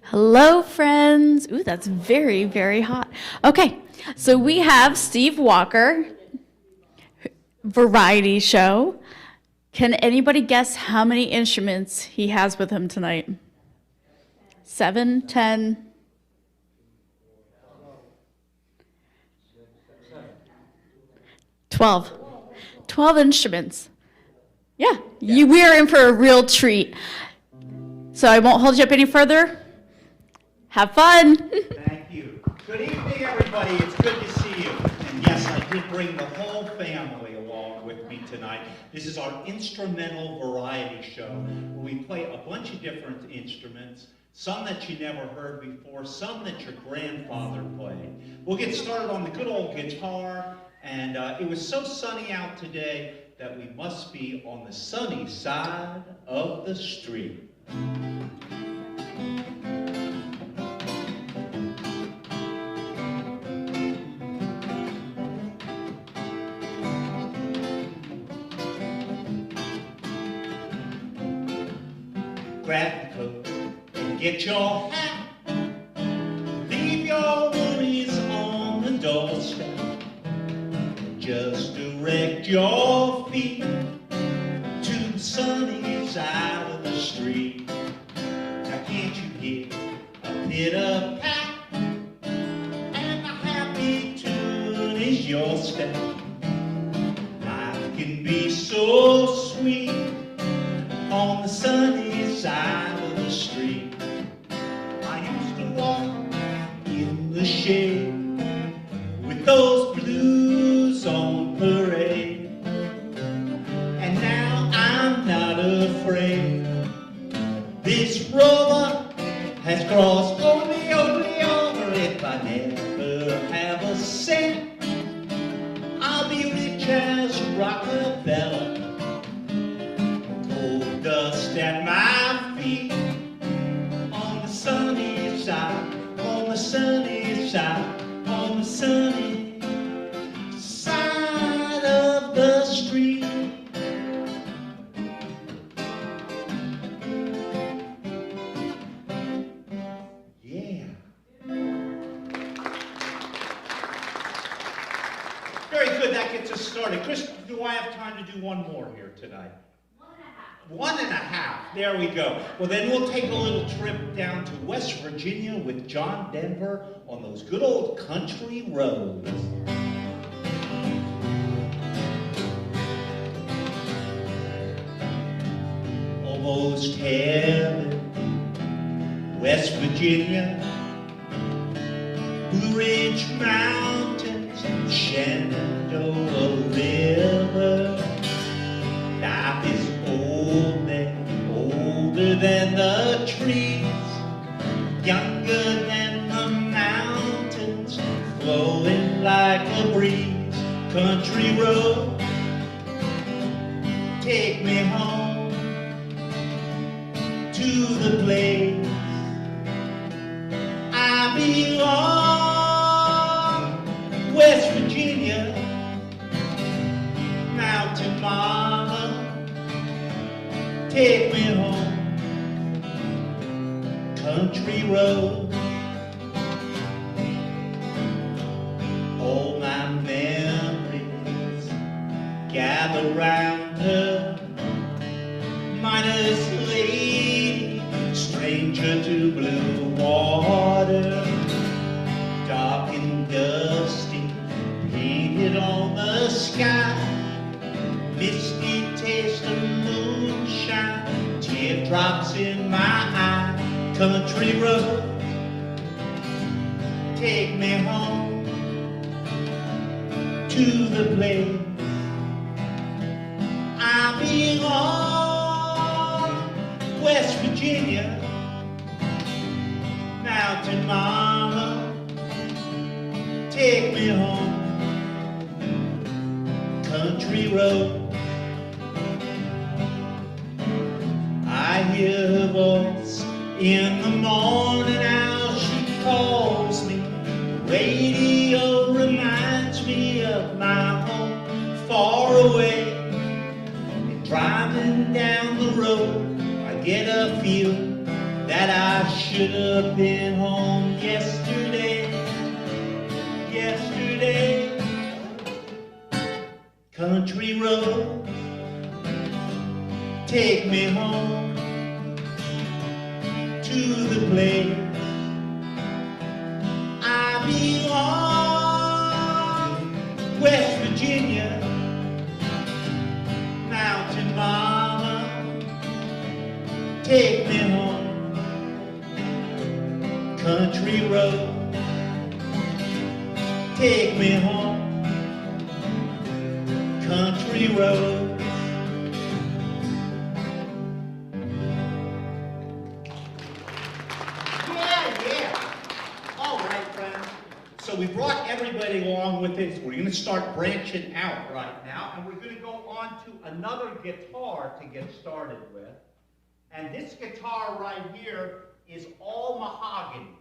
Hello, friends. Ooh, that's very, very hot. Okay, so we have Steve Walker, variety show. Can anybody guess how many instruments he has with him tonight? 7, 10? 12. 12 instruments. Yeah, we are in for a real treat. So I won't hold you up any further. Have fun. Thank you. Good evening, everybody. It's good to see you. And yes, I did bring the whole family along with me tonight. This is our instrumental variety show where we play a bunch of different instruments, some that you never heard before, some that your grandfather played. We'll get started on the good old guitar, and it was so sunny out today that we must be on the sunny side of the street. Grab the coat and get your hat. Leave your worries on the doorstep. Just direct your feet to the sunny side of the street. Now can't you hear a pitter-pat? And a happy tune is your step. Life can be so sweet on the sunny side of the street. I used to walk in the shade with those blues on parade, and now I'm not afraid. This rover has crossed over. If I never have a cent, I'll be rich as Rockefeller. Gold dust at my feet on the sunny side, on the sunny side, on the sunny side of the street. Yeah. Very good, that gets us started. Chris, do I have time to do one more here tonight? 1.5. There we go. Well, then we'll take a little trip down to West Virginia with John Denver on those good old country roads. Almost heaven, West Virginia, Blue Ridge Mountains, Shenandoah River. Life is older than the trees, younger than the mountains, flowing like a breeze. Country road, take me home to the place I belong. West Virginia, Mountain Mama, take me home. Country road, all my memories gather round her. Miner's lady, stranger to blue water, dark and dusty, painted on the sky. Misty taste of moonshine, teardrops in my eye. Country road, take me home to the place I belong. West Virginia, Mountain Mama, take me home. Country road, I hear her voice in the morning, how she calls me. The radio reminds me of my home far away. And driving down the road, I get a feeling that that I should have been home yesterday, yesterday. Country road, take me home to the place I belong. West Virginia, Mountain Mama, take me home. Country road, take me home. Country road. Yeah. All right, friends. So we brought everybody along with us. We're going to start branching out right now, and we're going to go on to another guitar to get started with. And this guitar right here is all mahogany.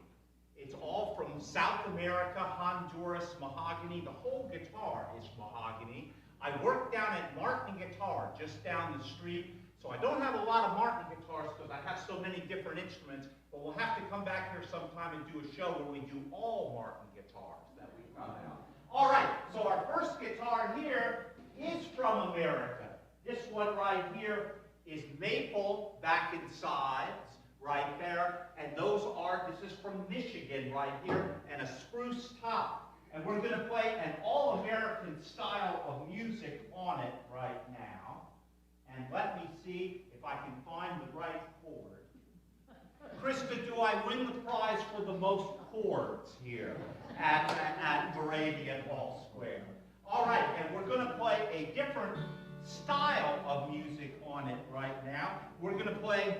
It's all from South America, Honduras, mahogany. The whole guitar is mahogany. I work down at Martin Guitar, just down the street, so I don't have a lot of Martin guitars because I have so many different instruments, but we'll have to come back here sometime and do a show where we do all Martin guitars that we come out. All right, so our first guitar here is from America. This one right here is maple back and sides right there, and those are, this is from Michigan right here, and a spruce top. And we're going to play an all-American style of music on it right now. And let me see if I can find the right chord. Krista, do I win the prize for the most chords here at Moravian Hall Square? All right, and we're going to play a different style of music on it right now. We're going to play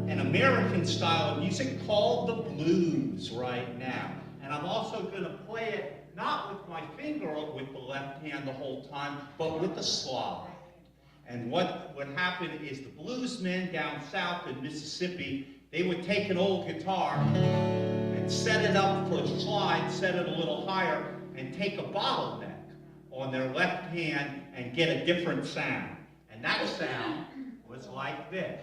an American style of music called the blues right now. And I'm also going to play it not with my finger with the left hand the whole time, but with the slide. And what would happen is the bluesmen down south in Mississippi, they would take an old guitar and set it up for a slide, set it a little higher, and take a bottleneck on their left hand and get a different sound. And that sound was like this.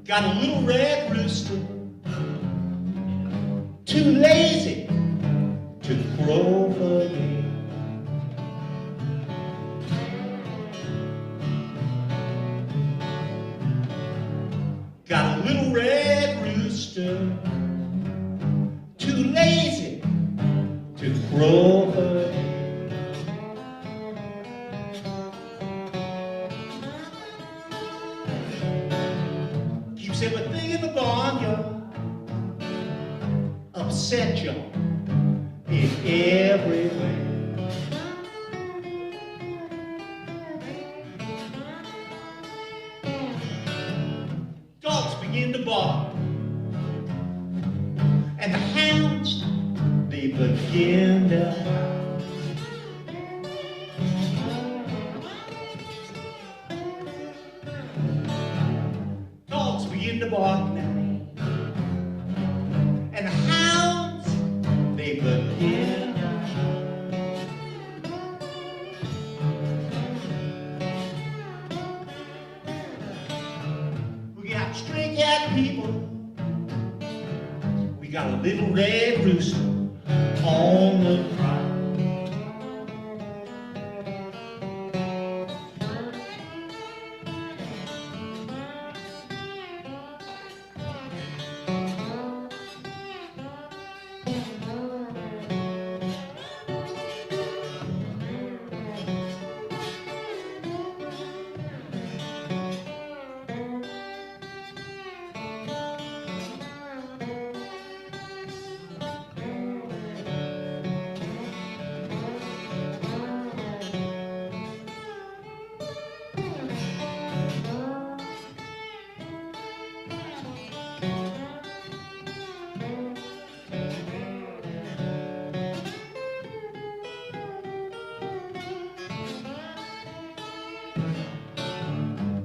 Got a little red rooster, too lazy to crow for me. Got a little red rooster, too lazy to crow for me. Everything in the barnyard upset you in every way. Dogs begin to bark, and the hounds, they begin to howl. Begin to bark now, and the hounds, they begin to howl. We got stray cat people, we got a little red rooster on the prowl.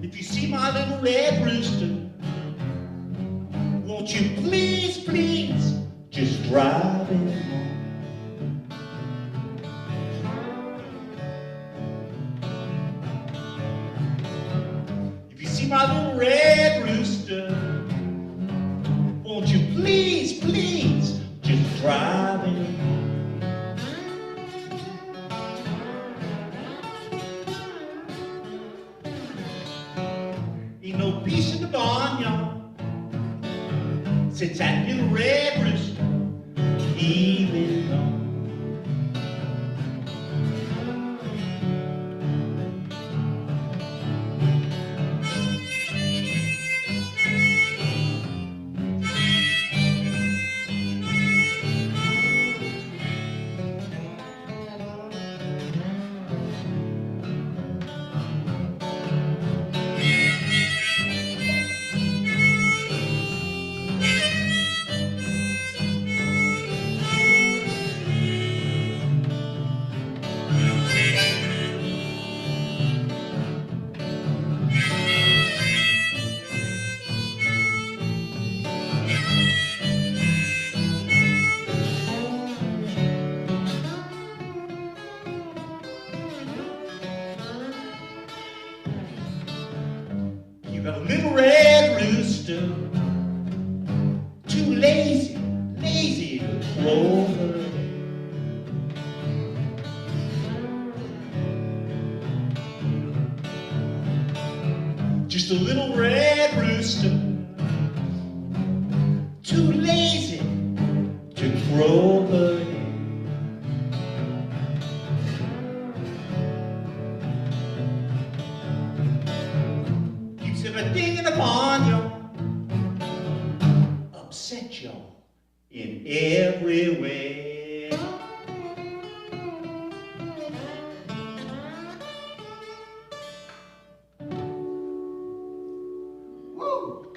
If you see my little red rooster Won't you please, please, just drive it home? If you see my little red rooster, won't you please, please, just drive it home? Ain't no peace in the barnyard since that little red rooster he been gone. You got a little red rooster, too lazy, lazy to crow. Just a little red rooster, too lazy to crow, buddy. Keeps everything in the barnyard, upset y'all in every way.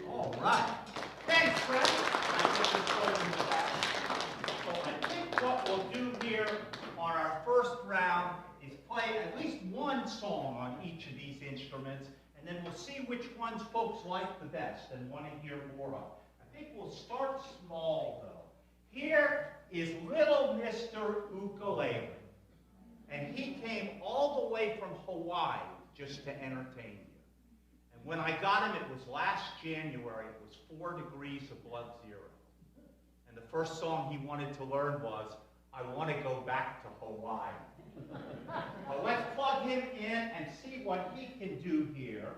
All right. Thanks, Fred. So I think what we'll do here on our first round is play at least one song on each of these instruments, and then we'll see which ones folks like the best and want to hear more of. I think we'll start small, though. Here is little Mr. Ukulele, and he came all the way from Hawaii just to entertain you. And when I got him, it was last January. It was 4 degrees above zero. And the first song he wanted to learn was, I Want to Go Back to Hawaii. Well, let's plug him in and see what he can do here.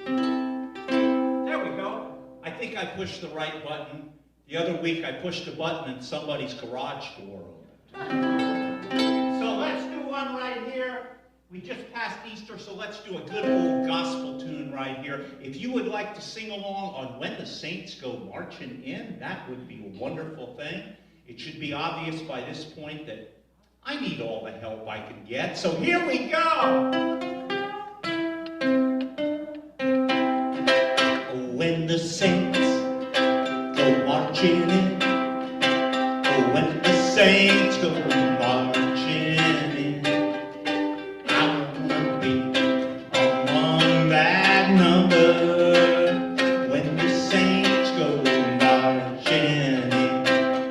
There we go. I think I pushed the right button. The other week I pushed a button and somebody's garage door opened. So let's do one right here. We just passed Easter, so let's do a good old gospel tune right here. If you would like to sing along on When the Saints Go Marching In, that would be a wonderful thing. It should be obvious by this point that I need all the help I can get. So here we go. When the saints go marching in, oh, when the saints go marching in, I wanna be among that number. When the saints go marching in,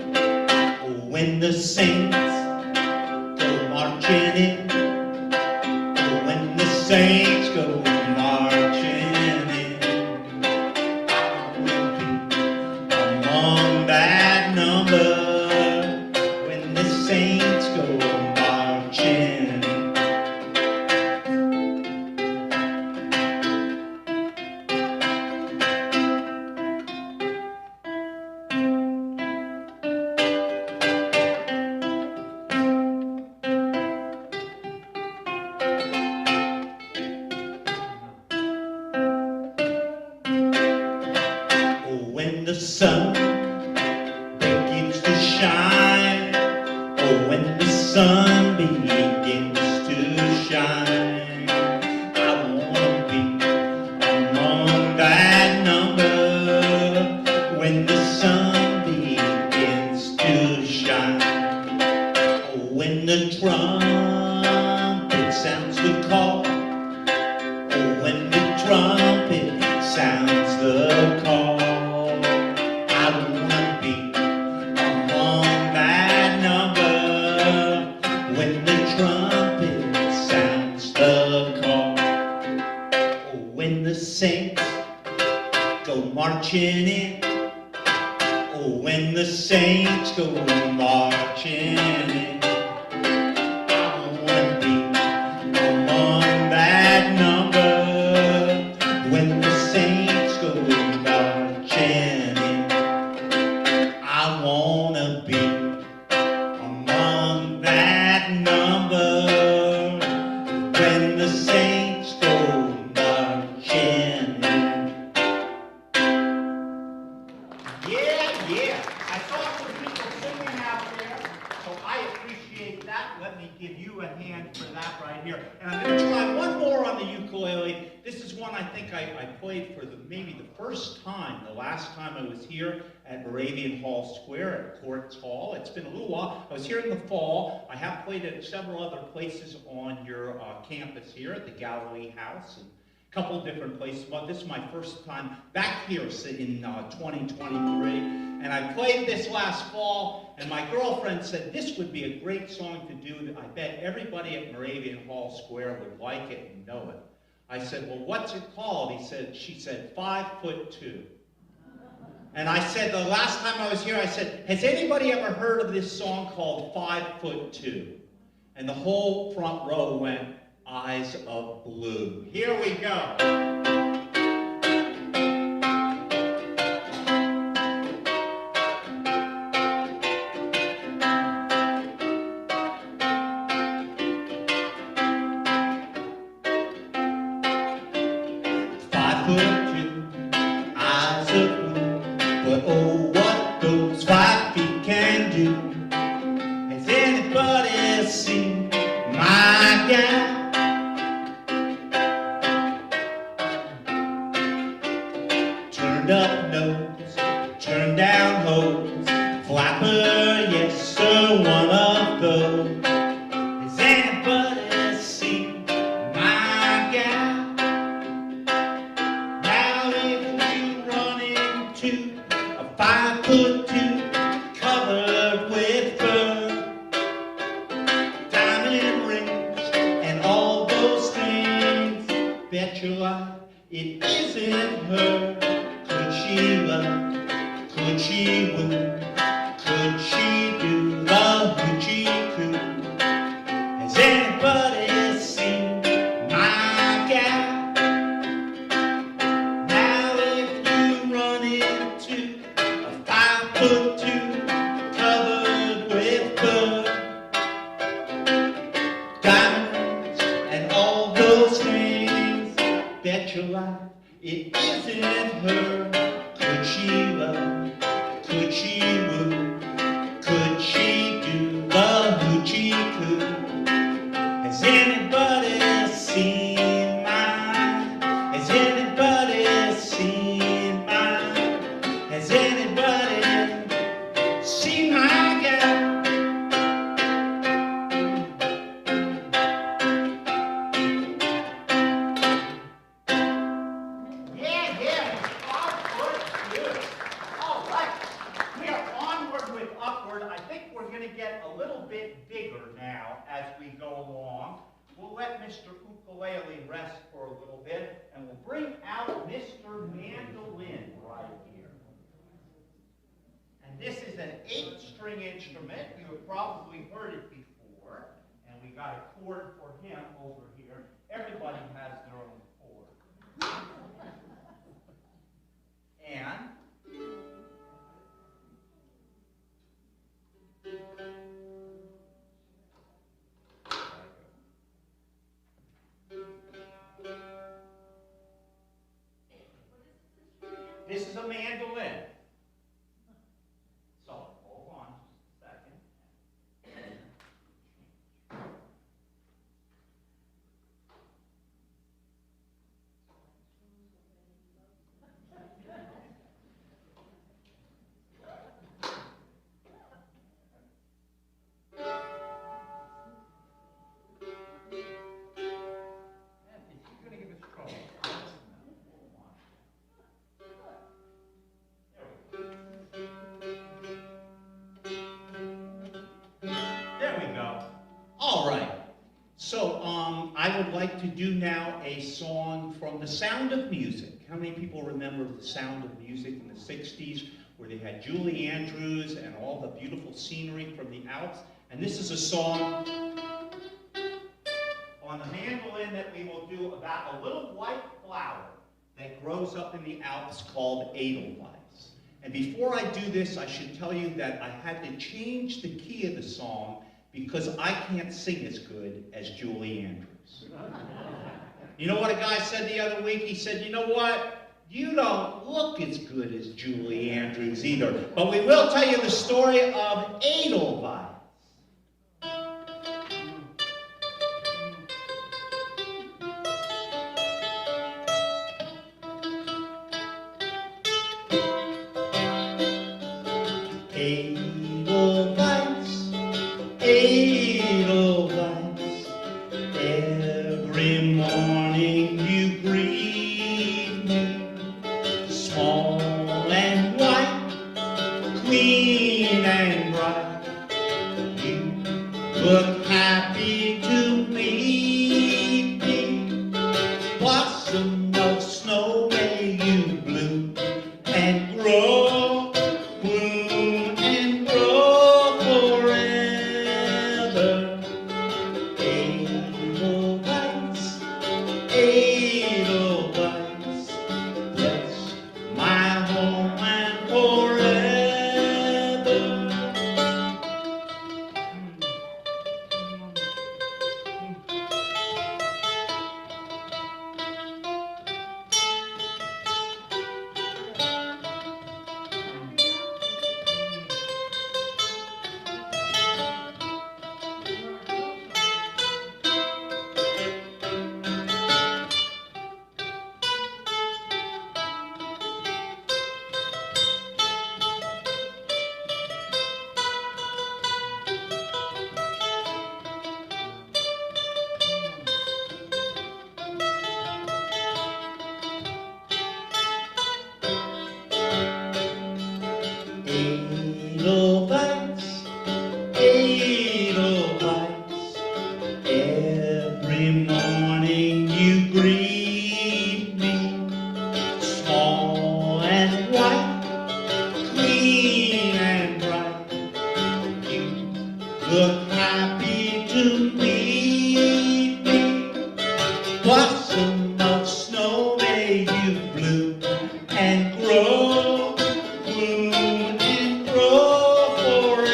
oh, when the saints go marching in, oh, when the saints go marching in. That number, when the saints go marching. Oh, when the sun begins to shine, oh, when the sun begins to shine, I wanna be among that number. When the sun begins to shine, oh, when the trumpet marching in. Oh, when the saints go marching in, I wanna be among that number. When the saints go marching in, I wanna be among that number. When the saints go marching in. Yeah. I saw some people singing out there, so I appreciate that. Let me give you a hand for that right here. And I'm going to try one more on the ukulele. This is one I think I played for maybe the first time, the last time I was here at Moravian Hall Square at Courts Hall. It's been a little while. I was here in the fall. I have played at several other places on your campus here at the Galilee House and a couple of different places, but this is my first time back here in 2023. And I played this last fall, and my girlfriend said this would be a great song to do. I bet everybody at Moravian Hall Square would like it and know it. I said, well, what's it called? She said, 5'2". And I said, the last time I was here, I said, has anybody ever heard of this song called 5'2"? And the whole front row went, Eyes of Blue. Here we go. 5'2", eyes of blue, but oh, what those 5 feet can do. Has anybody seen my gal? Turned up nose, turned down hose, flapper, yes sir, one of those. Has anybody seen my gal? A 5'2", covered with fur, diamond rings, and all those things. Bet your life it isn't her. Could she love? Could she woo? Could she do the hoochie coo? Has anybody seen my gal? Covered with fur, diamonds, and all those things. Bet your life it isn't her. Could she love? Could she woo? Could she do the hoochie coo? Has anybody seen mine? Has anybody seen mine? Has anybody seen my gal? Yeah, good. All right, we are onward with upward. I think we're going to get a little bit bigger now as we go along. We'll let Mr. Ukulele rest for a little bit, and we'll bring out Mr. Mandolin right here. And this is an 8-string instrument. You have probably heard it before. And we got a chord for him over here. Everybody has their own chord. And this is a mandolin. So, hold on just a second. I would like to do now a song from The Sound of Music. How many people remember The Sound of Music in the 60s, where they had Julie Andrews and all the beautiful scenery from the Alps? And this is a song on the mandolin that we will do about a little white flower that grows up in the Alps called Edelweiss. And before I do this, I should tell you that I had to change the key of the song because I can't sing as good as Julie Andrews. You know what a guy said the other week? He said, you know what? You don't look as good as Julie Andrews either. But we will tell you the story of Edelweiss. Edelweiss, Edelweiss, every morning you greet me, small and white, clean and bright. You look happy to meet me, blossom of snow may you bloom and grow, bloom and grow forever. Edelweiss, Edelweiss, bless my home and forever. Edelweiss, Edelweiss, every morning you greet me, small and white, clean and bright. You look happy to meet me, blossom of snow may you bloom and grow, bloom and grow forever.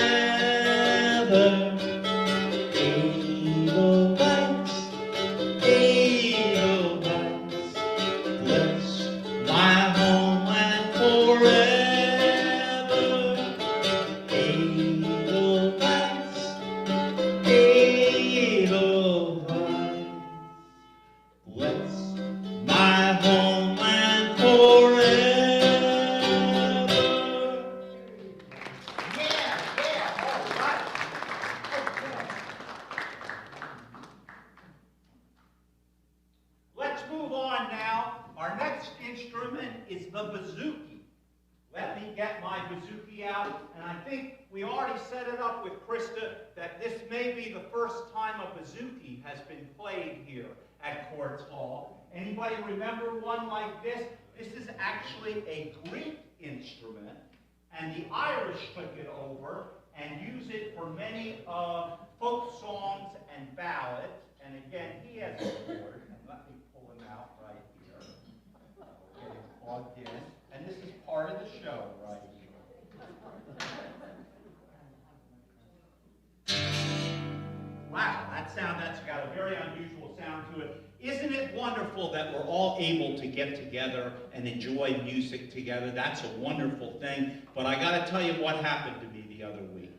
Edelweiss, Edelweiss, bless my home and forever. Edelweiss, Edelweiss, bless my home and forever. All right. Let's move on now. Our next instrument is the bouzouki. Let me get my bouzouki out, and I think we already set it up with Krista that this may be the first time a bouzouki has been played here at Courts Hall. Anybody remember one like this? This is actually a Greek instrument, and the Irish took it over and use it for many folk songs and ballads. And again, he has a board, and let me pull him out right here. Get him plugged in, and this is part of the show right here. Wow, that's got a very unusual sound to it. Isn't it wonderful that we're all able to get together and enjoy music together? That's a wonderful thing. But I got to tell you what happened to me the other week.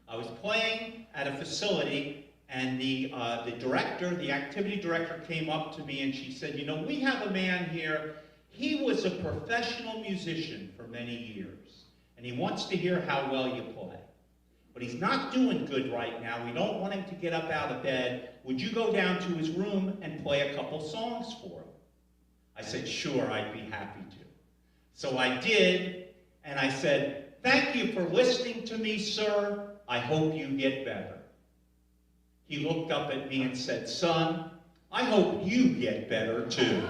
I was playing at a facility, and the director, the activity director, came up to me and she said, you know, we have a man here. He was a professional musician for many years, and he wants to hear how well you play. But he's not doing good right now. We don't want him to get up out of bed. Would you go down to his room and play a couple songs for him? I said, sure, I'd be happy to. So I did, and I said, thank you for listening to me, sir. I hope you get better. He looked up at me and said, son, I hope you get better too.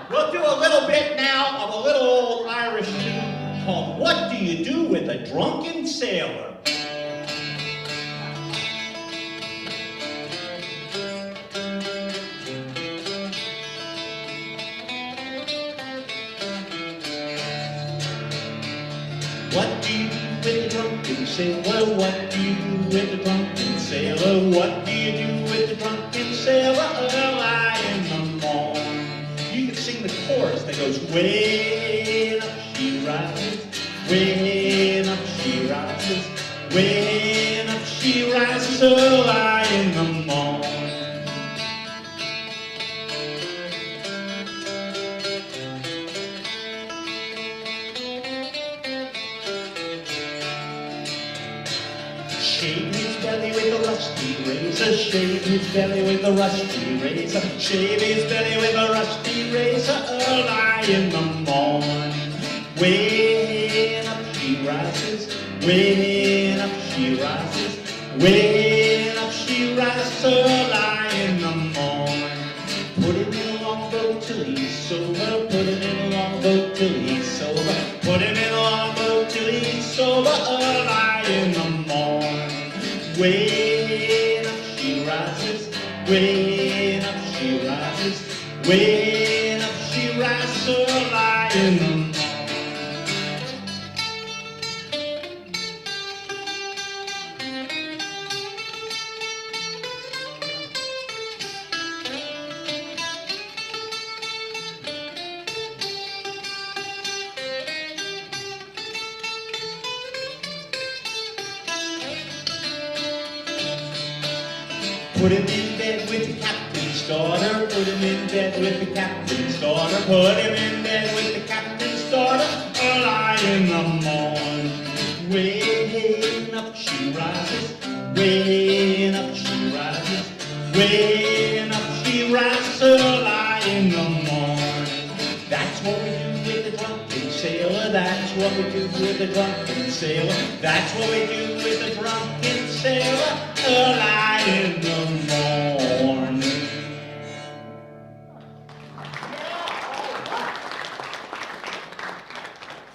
We'll do a little bit now of a little old Irish tune called What Do You Do With a Drunken Sailor? What do you do with a drunken sailor? What do you do with a drunken sailor? What do you do with a drunken sailor early in the morn? You can sing the chorus that goes, way up she rises, way up she rises, way up she rises early in the morn. Shave his belly with a rusty razor, shave his belly with a rusty razor, shave his belly with a rusty razor early in the morn. Way up she rises, way up she rises, way up she rises early in the morn. Put him in a longboat till he's sober, put him in a longboat till he's sober, put him in a longboat till he's sober early in the morn. Way up she rises, way up she rises, way up she rises early in the morn. Put him in bed with the captain's daughter, put him in bed with the captain's daughter, put him in bed with the captain's daughter early in the morn. Way up she rises, way up she rises, way up she rises early in the morn. That's what we do with the drunken sailor, that's what we do with the drunken sailor, that's what we do with the drunken sailor early in the morning.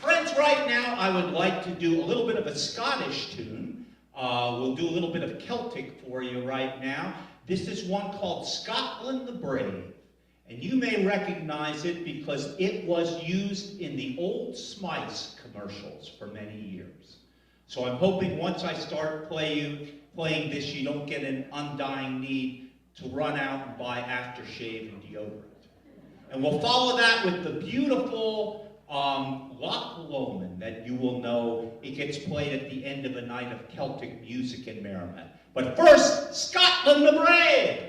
Friends, right now I would like to do a little bit of a Scottish tune. We'll do a little bit of Celtic for you right now. This is one called Scotland the Brave. And you may recognize it because it was used in the old Smythes commercials for many years. So I'm hoping once I start playing this, you don't get an undying need to run out and buy aftershave and deodorant. And we'll follow that with the beautiful Loch Lomond that you will know. It gets played at the end of a night of Celtic music in Merriman. But first, Scotland the Brave!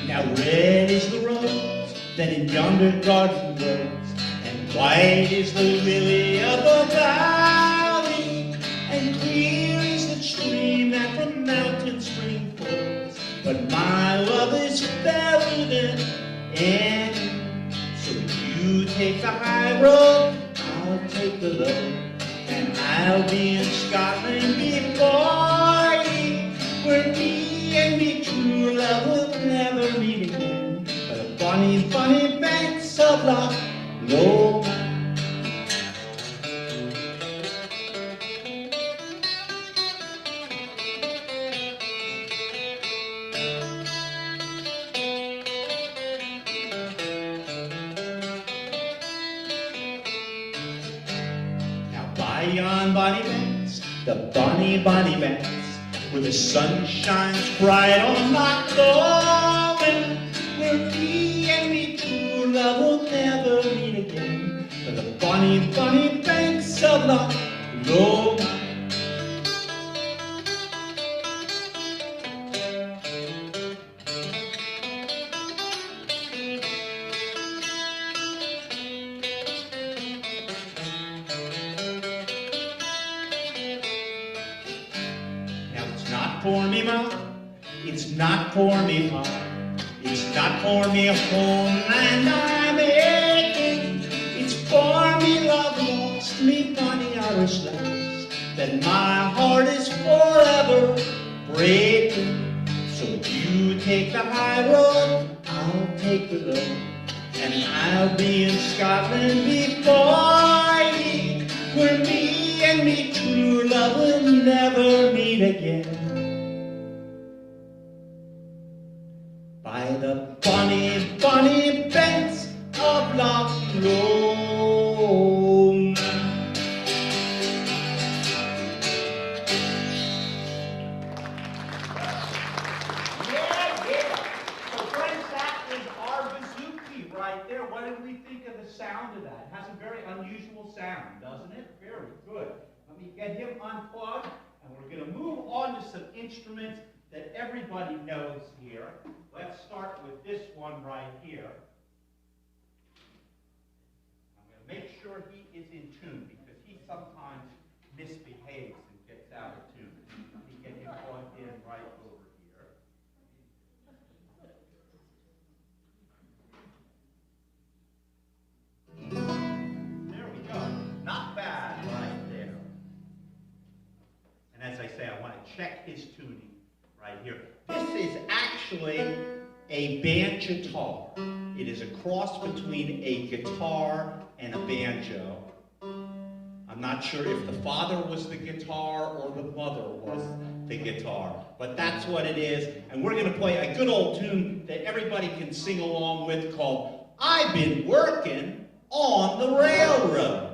Now red is the rose that in yonder garden grows, and white is the lily of the valley, and clear is the stream that from mountain spring flows. But my love is fairer than And so you take the high road, I'll take the low, and I'll be in Scotland before you. Where me and me true love will never meet again. By the bonny, bonny banks of Loch Lomond. By yon bonny banks, the bonny, bonny banks, where the sun shines bright on Loch Lomond, where me and me true love will never meet again. By the bonny, bonny banks of Loch Lomond. For me, ma, it's not for me, ma, it's not for me homeland I'm aching. It's for me love lost, me bonny Irish lass, that my heart is forever breaking. So you take the high road, I'll take the low, and I'll be in Scotland before ye, where me and me true love will never meet again. By the bonny, bonny banks of Loch Lomond. Yeah. So friends, that is our bouzouki right there. What did we think of the sound of that? It has a very unusual sound, doesn't it? Very good. Let me get him unplugged, and we're going to move on to some instruments that everybody knows here. Let's start with this one right here. I'm going to make sure he is in tune because he sometimes misbehaves and gets out of tune. Let me get him plugged in right over here. There we go. Not bad right there. And as I say, I want to check his tuning right here. This is actually a banjo. It is a cross between a guitar and a banjo. I'm not sure if the father was the guitar or the mother was the guitar, but that's what it is. And we're going to play a good old tune that everybody can sing along with called I've Been Working on the Railroad.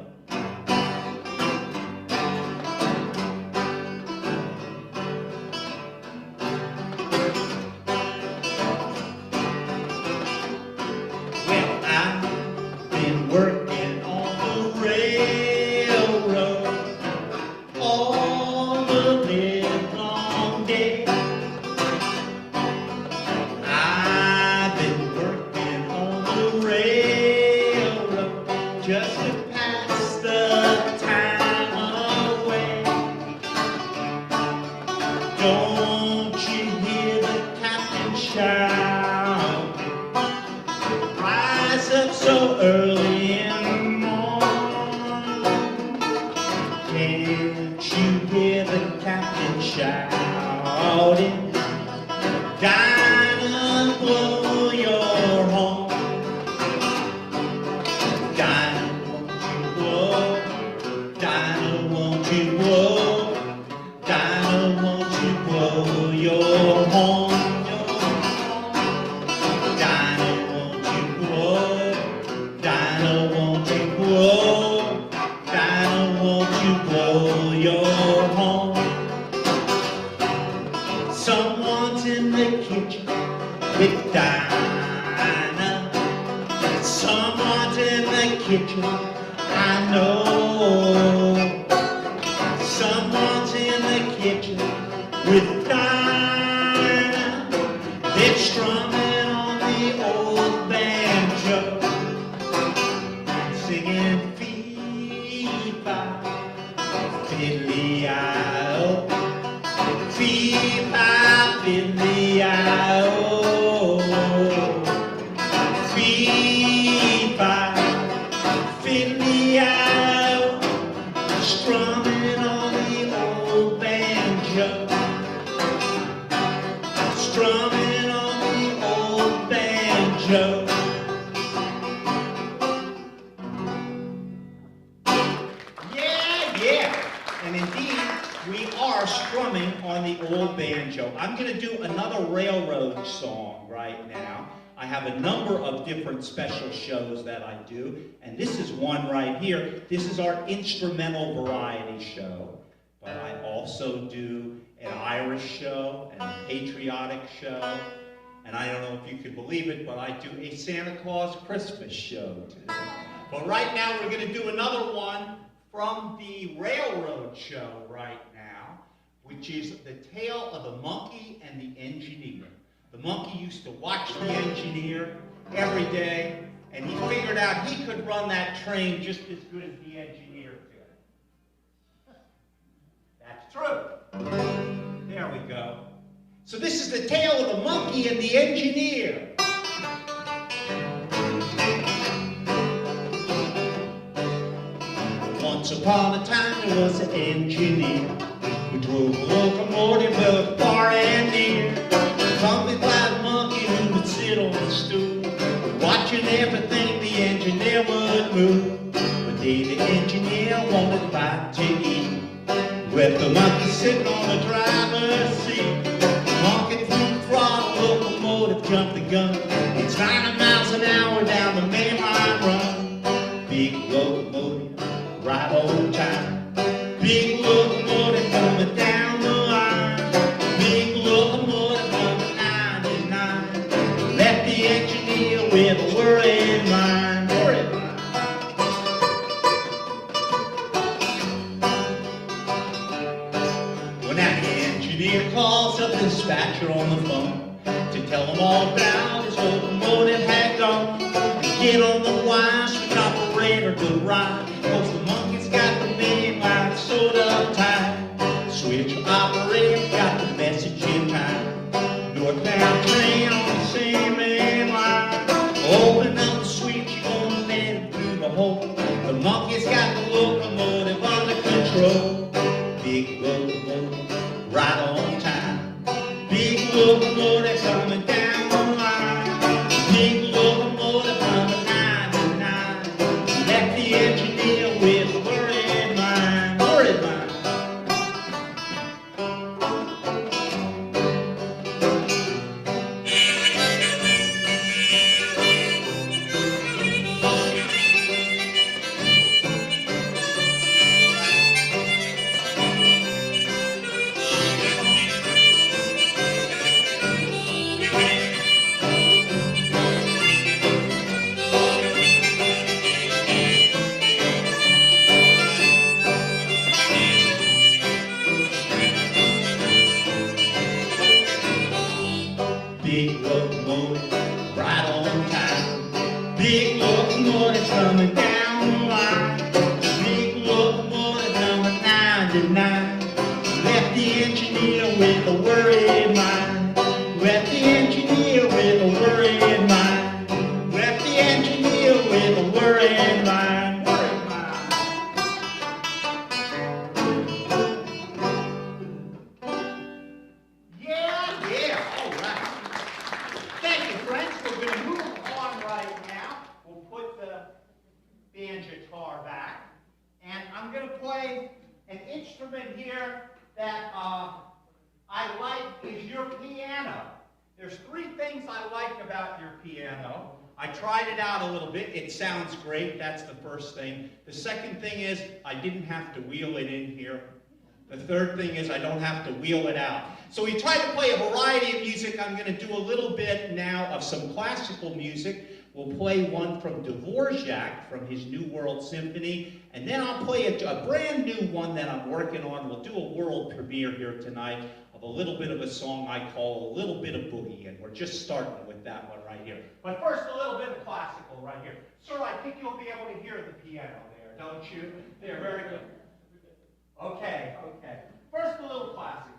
Fee, strumming on the old banjo. And indeed, we are strumming on the old banjo. I'm going to do another railroad song right now. I have a number of different special shows that I do, and this is one right here. This is our instrumental variety show, but I also do an Irish show and a patriotic show, and I don't know if you can believe it, but I do a Santa Claus Christmas show too. But right now we're going to do another one from the railroad show right now, which is The Tale of the Monkey and the Engineer. The monkey used to watch the engineer every day, and he figured out he could run that train just as good as the engineer could. That's true. There we go. So this is the tale of the monkey and the engineer. Once upon a time there was an engineer who drove a locomotive both far and near. Accompanied by the monkey who would sit on the stool, watching everything the engineer would move. One day the engineer wanted a bite to eat, with the monkey sitting on the driver's seat. The monkey threw the throttle, locomotive jumped the gun. It's 90 miles an hour down the main line run. Big locomotive, right on time. Big locomotive coming down the line. Big locomotive coming 99. Left the engineer with a worried mind. Worried mind. Well, now the engineer calls up the dispatcher on the phone to tell him all about his locomotive had gone. Get on the wire, switch operator to ride, 'cause the monkey's got the main line sewed up tight. Switch operator got the message in time. Northbound train on the same main line. Open up the switch, you're gonna let him through the hole. The monkey's got the locomotive under control. Big locomotive, right on time. Big locomotive coming down the line. Big locomotive coming 99. Left the engineer with a worried mind. Worried mind. Big locomotive, right on time. Big locomotive coming down the line. Big locomotive coming 99. Left the engineer with a worried mind. Left the engineer with a worried mind. Left the engineer with a worried mind. Worried mind. Yeah, all right. Thank you, friends. We're going to move on right now. We'll put the banjo back. And I'm going to play an instrument here that I like is your piano. There's three things I like about your piano. I tried it out a little bit. It sounds great. That's the first thing. The second thing is I didn't have to wheel it in here. The third thing is I don't have to wheel it out. So we try to play a variety of music. I'm going to do a little bit now of some classical music. We'll play one from Dvorak from his New World Symphony. And then I'll play a brand new one that I'm working on. We'll do a world premiere here tonight of a little bit of a song I call A Little Bit of Boogie. And we're just starting with that one right here. But first, a little bit of classical right here. Sir, I think you'll be able to hear the piano there, don't you? There, very good. Okay. First, a little classical.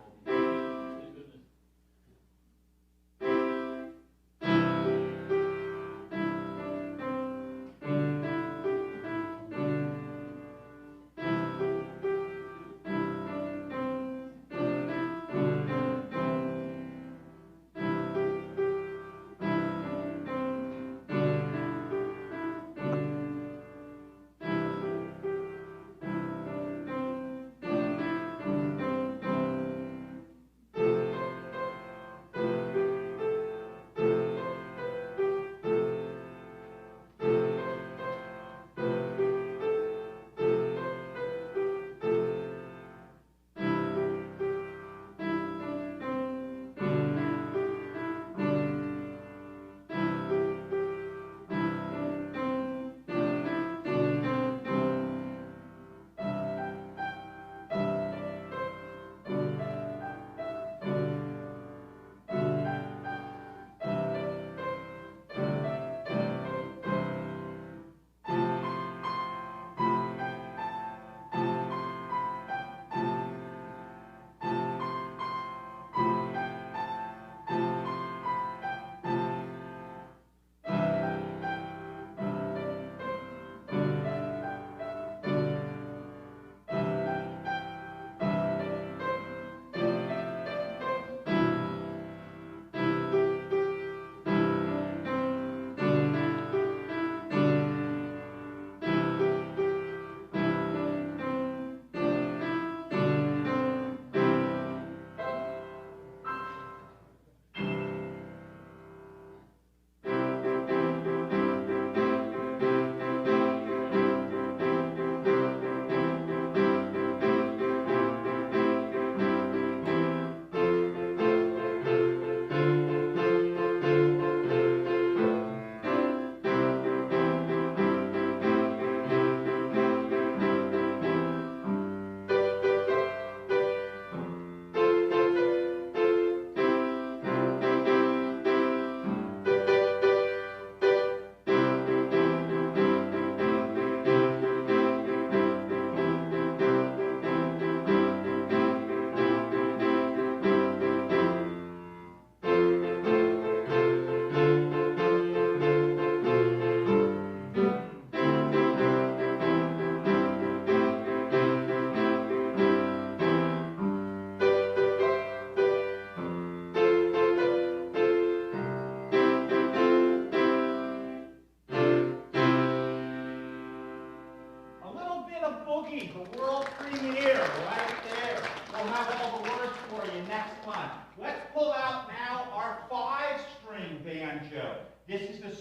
pull out now our 5-string banjo. This is the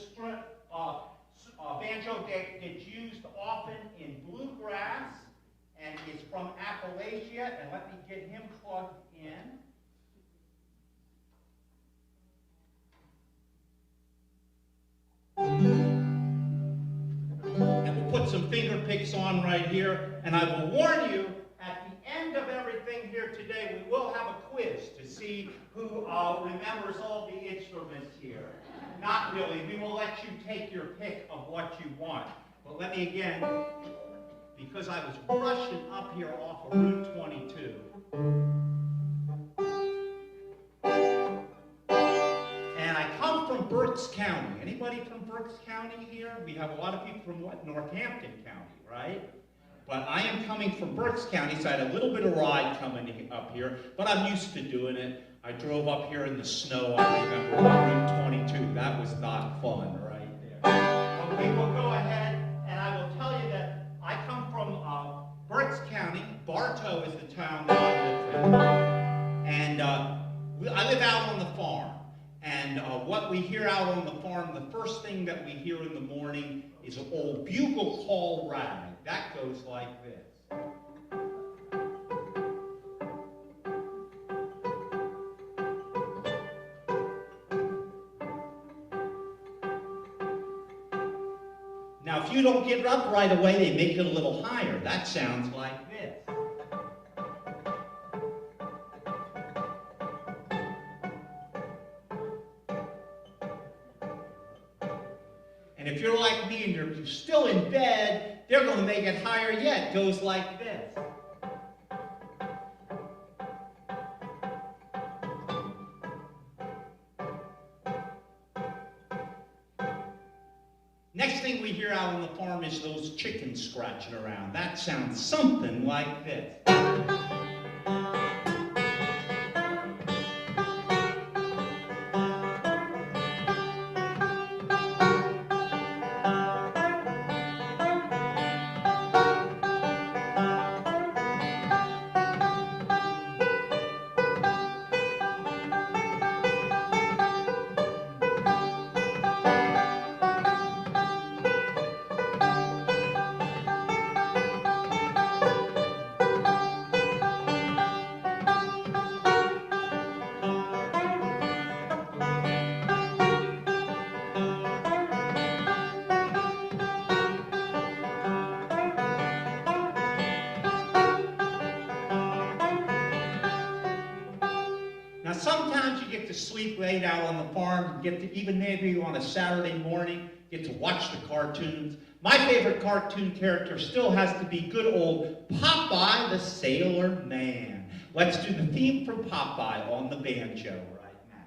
banjo that's used often in bluegrass and is from Appalachia. And let me get him plugged in. And we'll put some finger picks on right here. And I will warn you, at the end of everything here today, we will have a quiz to see who remembers all the instruments here. Not really. We will let you take your pick of what you want. But let me again, because I was rushing up here off of Route 22. And I come from Berks County. Anybody from Berks County here? We have a lot of people from what? Northampton County, right? But I am coming from Berks County, so I had a little bit of ride coming up here, but I'm used to doing it. I drove up here in the snow, I remember, on Route 22. That was not fun right there. But we will go ahead, and I will tell you that I come from Berks County. Bartow is the town that I live in. And I live out on the farm. And what we hear out on the farm, the first thing that we hear in the morning is an old bugle call rag. That goes like this. Now, if you don't get it up right away, they make it a little higher. That sounds like this. And if you're like me and you're still in bed, they're going to make it higher yet. It goes like this. Next thing we hear out on the farm is those chickens scratching around. That sounds something like this. Sometimes you get to sleep late out on the farm, get to, even maybe on a Saturday morning, get to watch the cartoons. My favorite cartoon character still has to be good old Popeye the Sailor Man. Let's do the theme for Popeye on the banjo right now.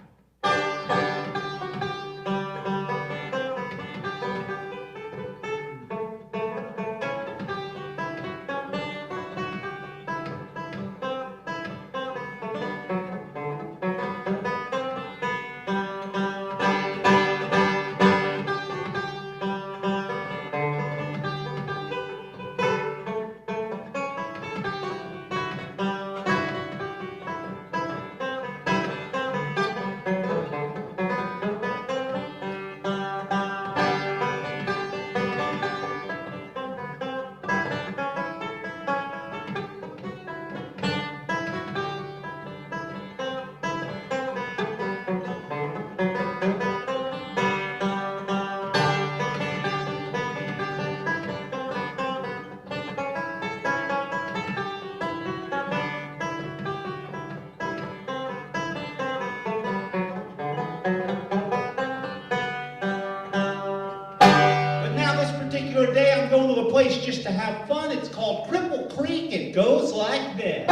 Day I'm going to a place just to have fun. It's called Cripple Creek. It goes like this.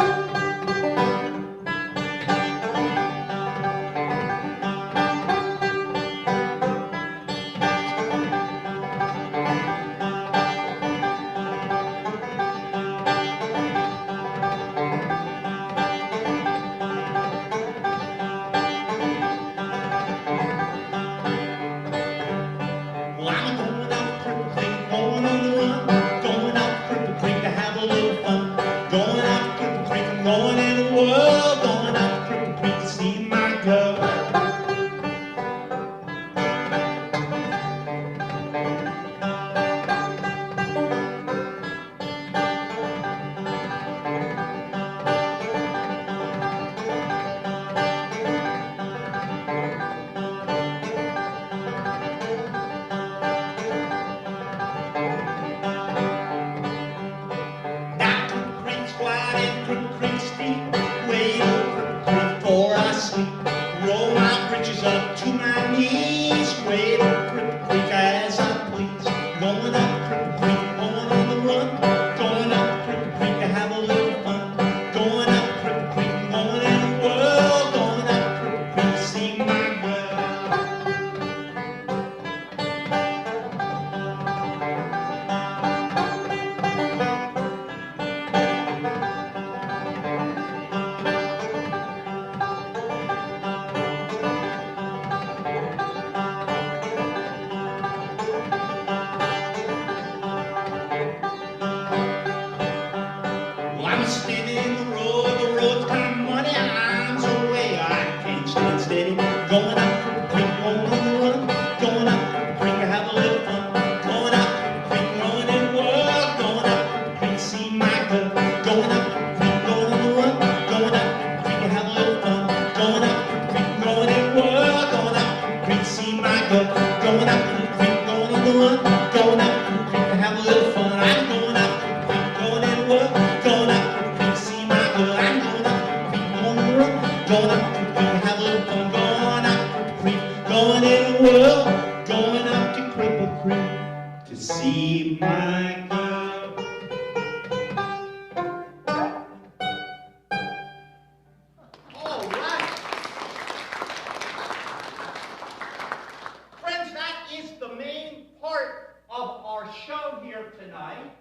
Going up to my knees, wade up Cripple Creek as I please. Going up Cripple Creek, going on the run. Going up Cripple Creek to have a little fun. Going up Cripple Creek, going in the world. Going up Cripple Creek to see my girl. Well, I'm standing in the road's kind of muddy. I'm so way I can't stand steady. Going up Cripple Creek, going on the run. Going up Cripple Creek to have a little fun. Going up Cripple Creek, going in the world. Going up Cripple Creek to see my girl. Going up Cripple Creek, going on the run. Going up Cripple Creek to have a little fun. Going up Cripple Creek, going in the world. Going up Cripple Creek to see my girl. Going up Cripple Creek, going on the run. Going up Cripple Creek to have a little fun. I'm going up Cripple Creek, going in the world. Going up Cripple Creek to see my girl. I'm going up Cripple Creek, going on the run. Going up Cripple Creek to have a little fun. Going up Cripple Creek, going in the world. Going up to Cripple Creek to see my girl. All right. Friends, that is the main part of our show here tonight.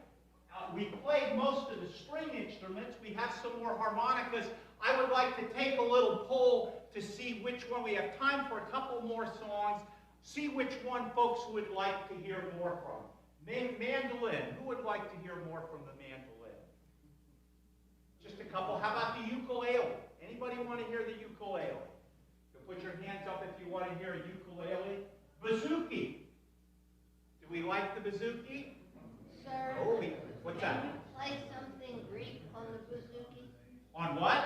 We played most of the string instruments. We have some more harmonicas. I would like to take a little poll to see which one. We have time for a couple more songs. See which one folks would like to hear more from. Mandolin. Who would like to hear more from the mandolin? Just a couple. How about the ukulele? Anybody want to hear the ukulele? You put your hands up if you want to hear a ukulele. Bouzouki. Do we like the bouzouki? Sir, Oh, what's that? can you play something Greek on the bouzouki? On what?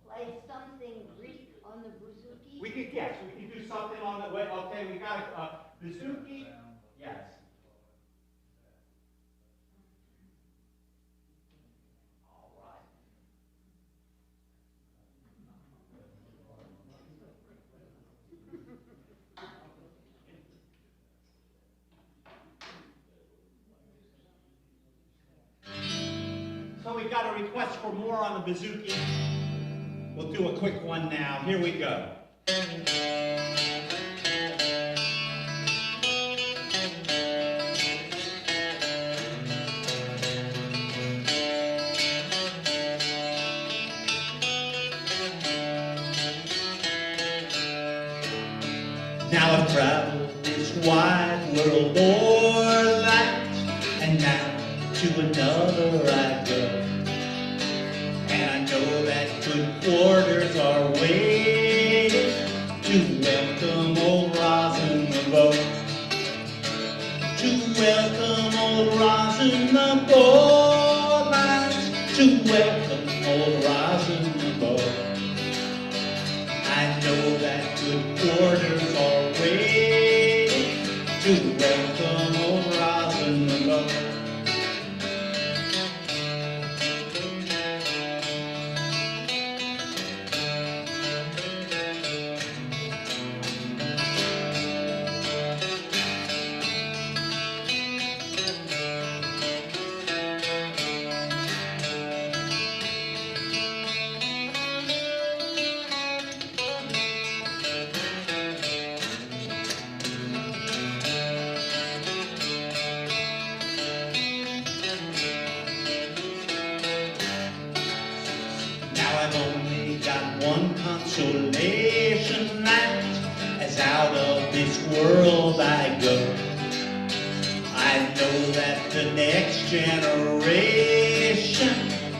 Play something Greek on the bouzouki? We could guess. We can do something on the way. Okay, we got a bouzouki. Yes. All right. So we've got a request for more on the bouzouki. We'll do a quick one now. Here we go. Now I've traveled this wide world o'er that, and now to another I go. And I know that good quarters are waiting to welcome old Rosin the boat. To welcome old Rosin the boat, lads. To welcome old Rosin the boat. I know that good quarters are waiting to welcome old Rosin the boat. I've only got one consolation, that as out of this world I go, I know that the next generation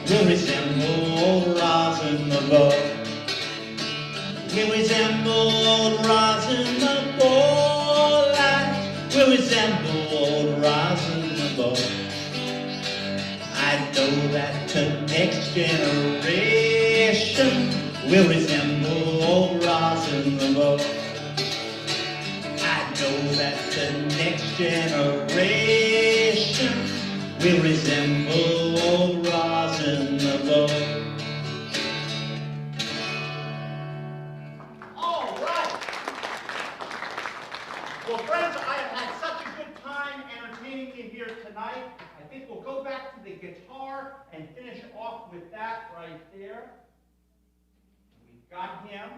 will resemble old Rosin the boat. Will resemble old Rosin the boat, lads. Will resemble old Rosin the boat. I know that the next generation will resemble old Rosin the boat. I know that the next generation will resemble old Rosin the boat. All right. Well, friends, I have had such a good time entertaining you here tonight. I think we'll go back to the guitar and finish off with that right there. We've got him.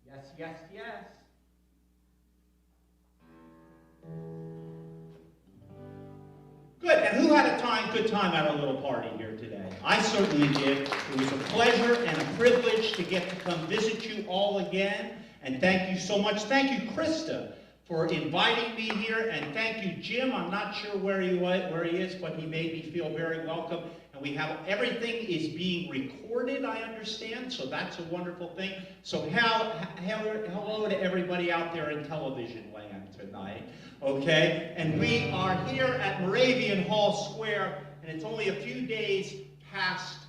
Yes, yes, yes. Good, and who had a good time at our little party here today? I certainly did. It was a pleasure and a privilege to get to come visit you all again, and thank you so much. Thank you, Krista, for inviting me here, and thank you, Jim. I'm not sure where he is, but he made me feel very welcome. And we have, everything is being recorded, I understand, so that's a wonderful thing. So hello to everybody out there in television land tonight, okay? And we are here at Moravian Hall Square, and it's only a few days past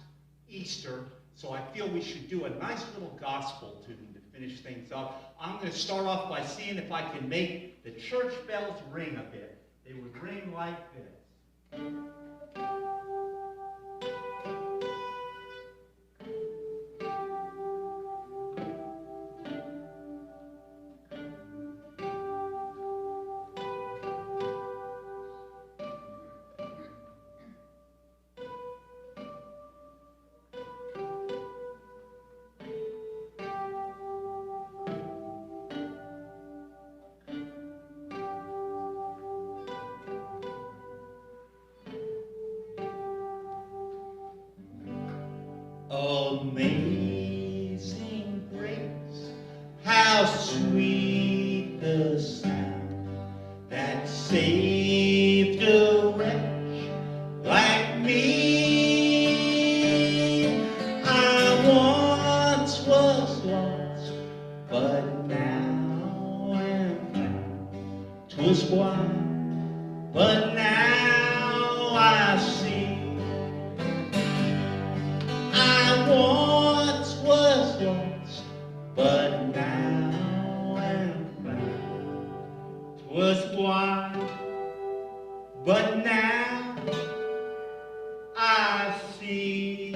Easter, so I feel we should do a nice little gospel tune to finish things up. I'm going to start off by seeing if I can make the church bells ring a bit. They would ring like this. Amazing grace, how sweet the sound that saved a wretch like me. I once was lost, but now am found. 'Twas blind, but now I see. Once was lost, but now am found. 'Twas blind, but now I see.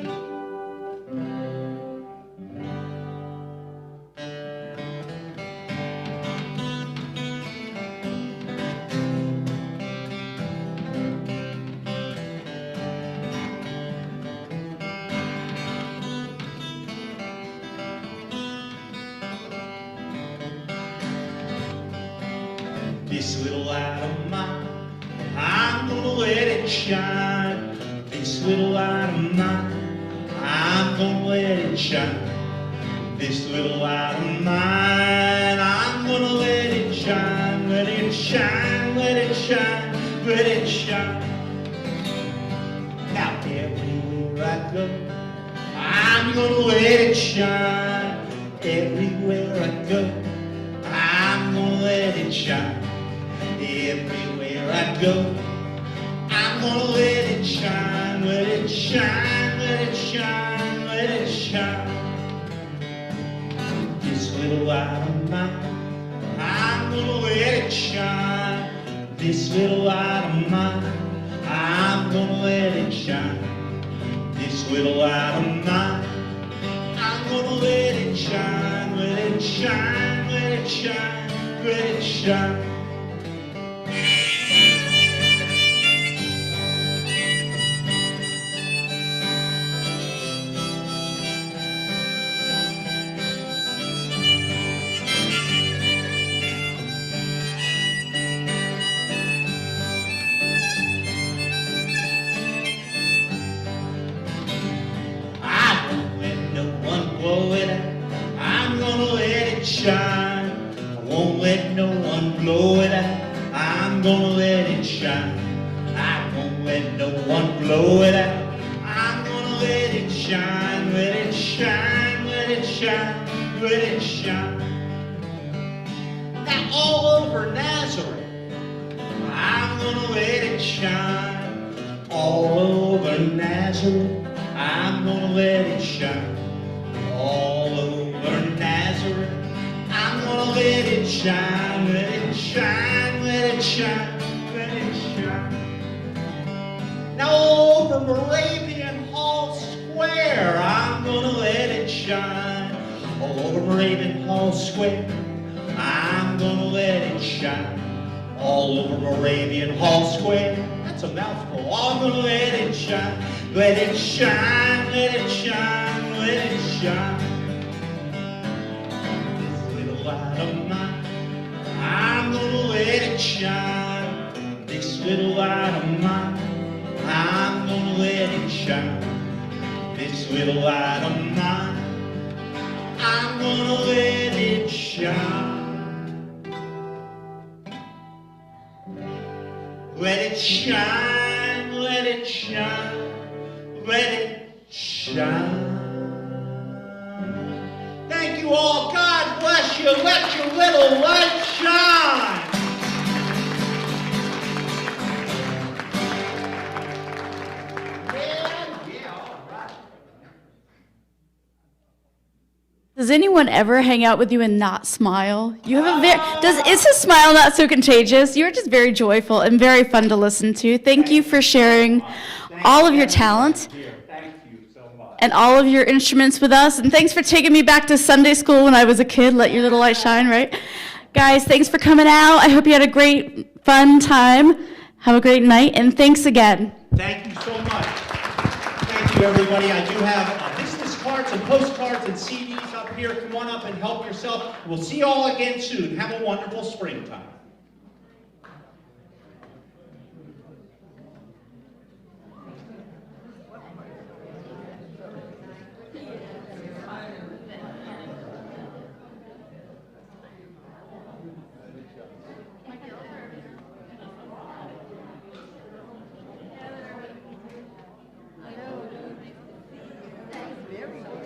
This little light of mine, I'm gonna let it shine. This little light of mine, I'm gonna let it shine. This little light of mine, I'm gonna let it shine. Let it shine, let it shine, let it shine. Now everywhere I go, I'm gonna let it shine. Everywhere I go, I'm gonna let it shine. Everywhere I go, I'm gonna let it shine, let it shine, let it shine, let it shine. This little light of mine, I'm gonna let it shine. This little light of mine, I'm gonna let it shine. This little light of mine, I'm gonna let it shine, let it shine, let it shine, let it shine. I'm gonna let it shine. I won't let no one blow it out. I'm gonna let it shine. I won't let no one blow it out. I'm gonna let it shine, let it shine, let it shine, let it shine. Now all over Nazareth, I'm gonna let it shine. All over Nazareth, I'm gonna let it shine. All over Nazareth, I'm gonna gonna let it shine, let it shine, let it shine, let it shine. Now over Moravian Hall Square, I'm gonna let it shine. All over Moravian Hall Square, I'm gonna let it shine. All over Moravian Hall Square, that's a mouthful. I'm gonna let it shine, let it shine, let it shine, let it shine. This little light of mine, I'm gonna let it shine. This little light of mine, I'm gonna let it shine. This little light of mine, I'm gonna let it shine. Let it shine, let it shine, let it shine. Thank you all. God bless you. Let your little light shine. Does anyone ever hang out with you and not smile? You have a is his smile not so contagious? You're just very joyful and very fun to listen to. Thank you for sharing all of your talent Thank you so much. and all of your instruments with us. And thanks for taking me back to Sunday school when I was a kid. Let your little light shine, right? Guys, thanks for coming out. I hope you had a great, fun time. Have a great night, and thanks again. Thank you so much. Thank you, everybody. I do have business cards and postcards and CDs up here. Come on up and help yourself. We'll see you all again soon. Have a wonderful springtime. Very good.